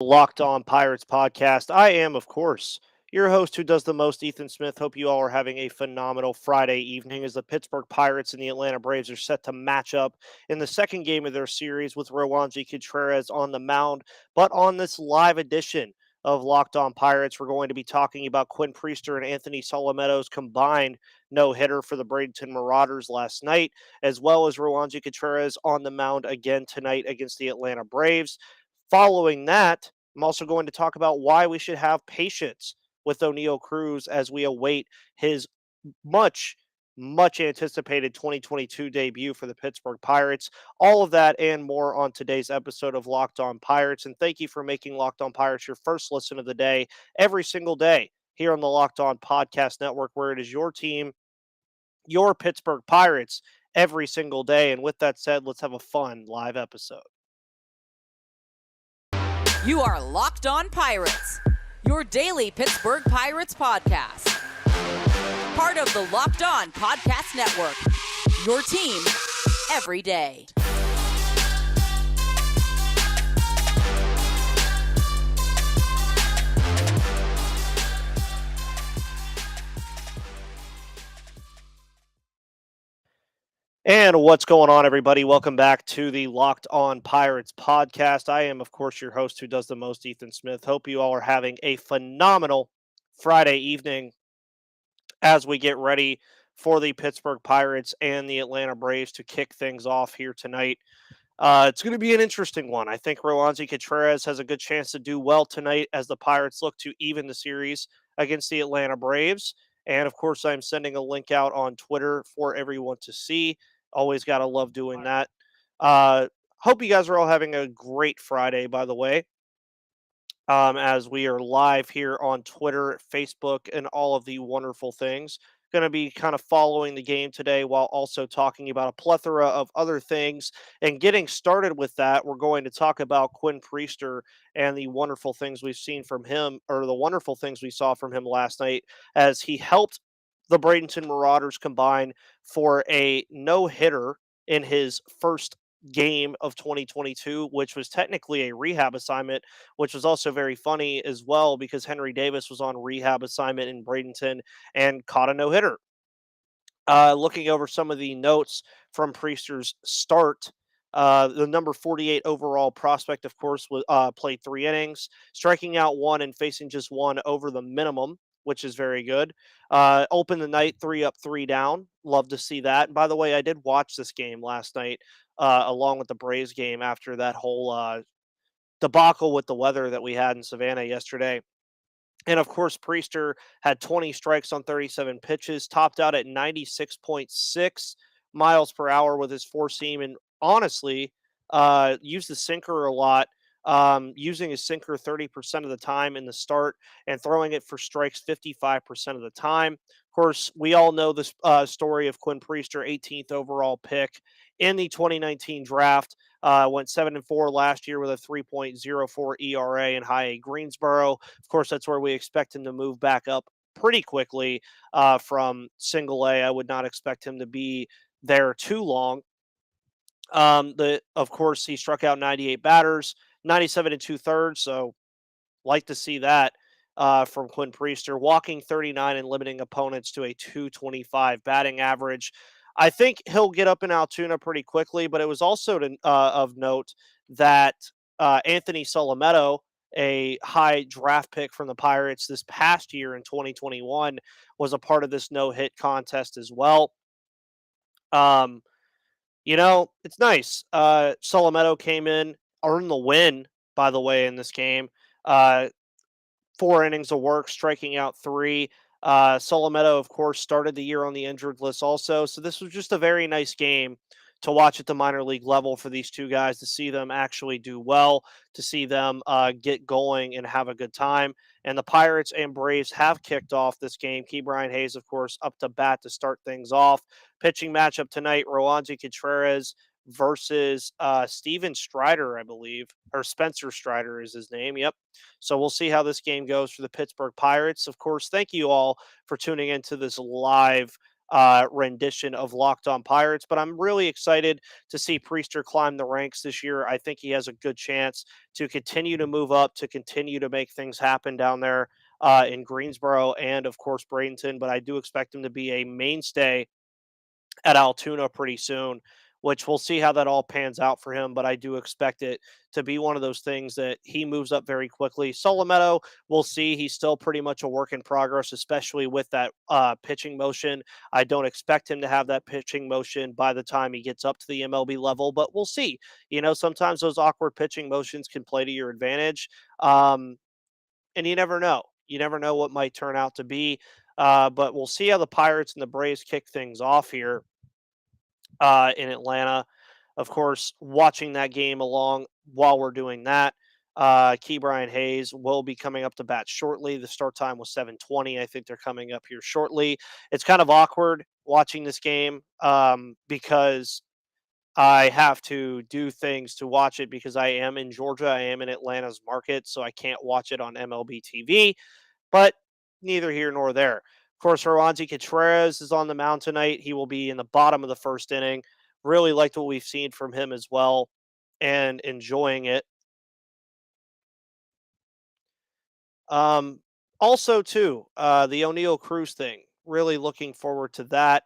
Locked On Pirates podcast. I am, of course, your host who does the most, Ethan Smith. Hope you all are having a phenomenal Friday evening as the Pittsburgh Pirates and the Atlanta Braves are set to match up in the second game of their series with Roansy Contreras on the mound. But on this live edition of Locked On Pirates, we're going to be talking about Quinn Priester and Anthony Solometo's combined no-hitter for the Bradenton Marauders last night, as well as Roansy Contreras on the mound again tonight against the Atlanta Braves. Following that, I'm also going to talk about why we should have patience with Oneil Cruz as we await his much, much anticipated 2022 debut for the Pittsburgh Pirates. All of that and more on today's episode of Locked On Pirates. And thank you for making Locked On Pirates your first listen of the day every single day here on the Locked On Podcast Network, where it is your team, your Pittsburgh Pirates, every single day. And with that said, let's have a fun live episode. You are Locked On Pirates, your daily Pittsburgh Pirates podcast. Part of the Locked On Podcast Network, your team every day. And what's going on, everybody? Welcome back to the Locked On Pirates podcast. I am, of course, your host who does the most, Ethan Smith. Hope you all are having a phenomenal Friday evening as we get ready for the Pittsburgh Pirates and the Atlanta Braves to kick things off here tonight. It's going to be an interesting one. I think Roansy Contreras has a good chance to do well tonight as the Pirates look to even the series against the Atlanta Braves. And, of course, I'm sending a link out on Twitter for everyone to see. Always got to love doing that. Hope you guys are all having a great Friday, by the way, as we are live here on Twitter, Facebook, and all of the wonderful things. Going to be kind of following the game today while also talking about a plethora of other things. And getting started with that, we're going to talk about Quinn Priester and the wonderful things we've seen from him, or the wonderful things we saw from him last night as he helped the Bradenton Marauders combine for a no-hitter in his first game of 2022, which was technically a rehab assignment, which was also very funny as well because Henry Davis was on rehab assignment in Bradenton and caught a no-hitter. Looking over some of the notes from Priester's start, the number 48 overall prospect, of course, played 3 innings, striking out 1 and facing just 1 over the minimum, which is very good. Opened the night 3 up, 3 down. Love to see that. And by the way, I did watch this game last night along with the Braves game after that whole debacle with the weather that we had in Savannah yesterday. And of course, Priester had 20 strikes on 37 pitches, topped out at 96.6 miles per hour with his four seam, and honestly, used the sinker a lot, using his sinker 30% of the time in the start and throwing it for strikes 55% of the time. Of course, we all know this story of Quinn Priester, 18th overall pick in the 2019 draft. Went 7-4 last year with a 3.04 ERA in high A Greensboro. Of course, that's where we expect him to move back up pretty quickly from single A. I would not expect him to be there too long. Of course, he struck out 98 batters, 97 and 2/3. So, like to see that from Quinn Priester, walking 39 and limiting opponents to a 225 batting average. I think he'll get up in Altoona pretty quickly, but it was also of note that Anthony Solometo, a high draft pick from the Pirates this past year in 2021, was a part of this no-hit contest as well. It's nice. Solometo came in, earned the win, by the way, in this game. 4 innings of work, striking out 3. Solometo, of course, started the year on the injured list also. So this was just a very nice game to watch at the minor league level for these two guys, to see them actually do well, to see them get going and have a good time. And the Pirates and Braves have kicked off this game. Ke'Bryan Hayes, of course, up to bat to start things off. Pitching matchup tonight, Roansy Contreras versus Steven Strider, I believe, or Spencer Strider is his name. Yep. So we'll see how this game goes for the Pittsburgh Pirates. Of course, thank you all for tuning into this live rendition of Locked On Pirates. But I'm really excited to see Priester climb the ranks this year. I think he has a good chance to continue to move up, to continue to make things happen down there in Greensboro and, of course, Bradenton. But I do expect him to be a mainstay at Altoona pretty soon, which we'll see how that all pans out for him. But I do expect it to be one of those things that he moves up very quickly. Solometo, we'll see. He's still pretty much a work in progress, especially with that pitching motion. I don't expect him to have that pitching motion by the time he gets up to the MLB level, but we'll see. Sometimes those awkward pitching motions can play to your advantage. And you never know. You never know what might turn out to be. But we'll see how the Pirates and the Braves kick things off here in Atlanta. Of course, watching that game along while we're doing that. Key Brian Hayes will be coming up to bat shortly. The start time was 7:20. I think they're coming up here shortly. It's kind of awkward watching this game because I have to do things to watch it because I am in Georgia. I am in Atlanta's market, so I can't watch it on MLB TV. But neither here nor there. Of course, Roansy Contreras is on the mound tonight. He will be in the bottom of the first inning. Really liked what we've seen from him as well and enjoying it. Um, Also, too, the Oneil Cruz thing. Really looking forward to that.